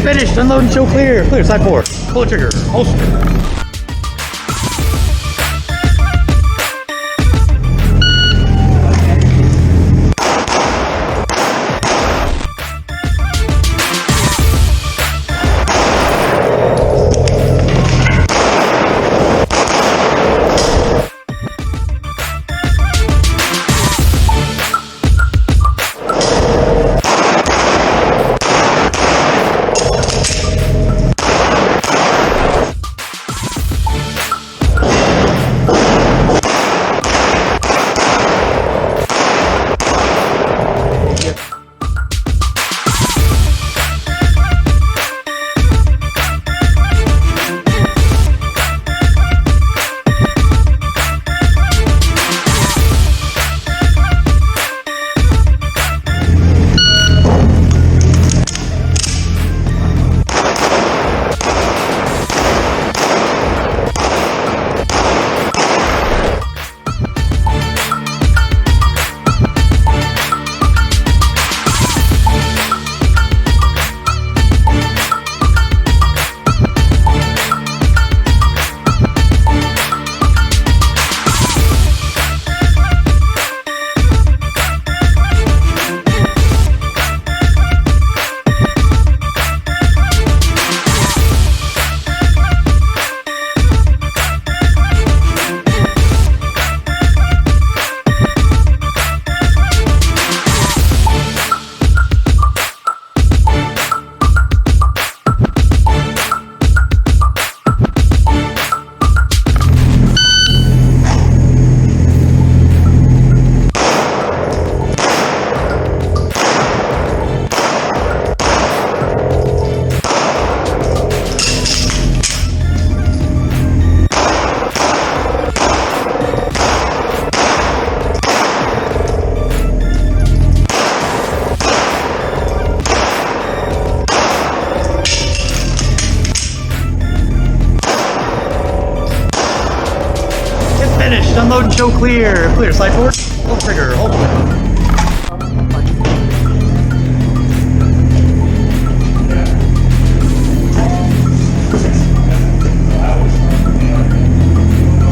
finished. Unload and show clear. Clear, side 4. Pull the trigger. Holster. Finished. Unload and show clear. Clear. Slide forward. Pull trigger. Hold it.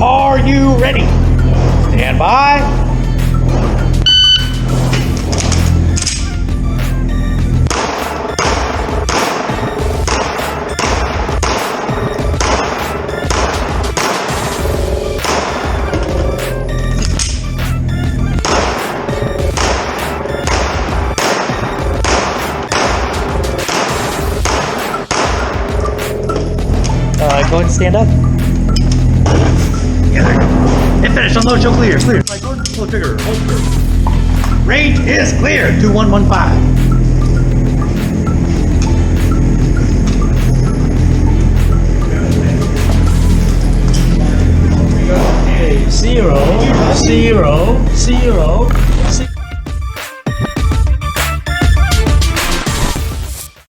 Are you ready? Stand by. Go ahead and stand up. Yeah, there you go. Hit finish. Unload, show clear. Clear. Slide forward. Pull trigger. Holster. Range is clear. 2115. Okay, 0, 0, 0.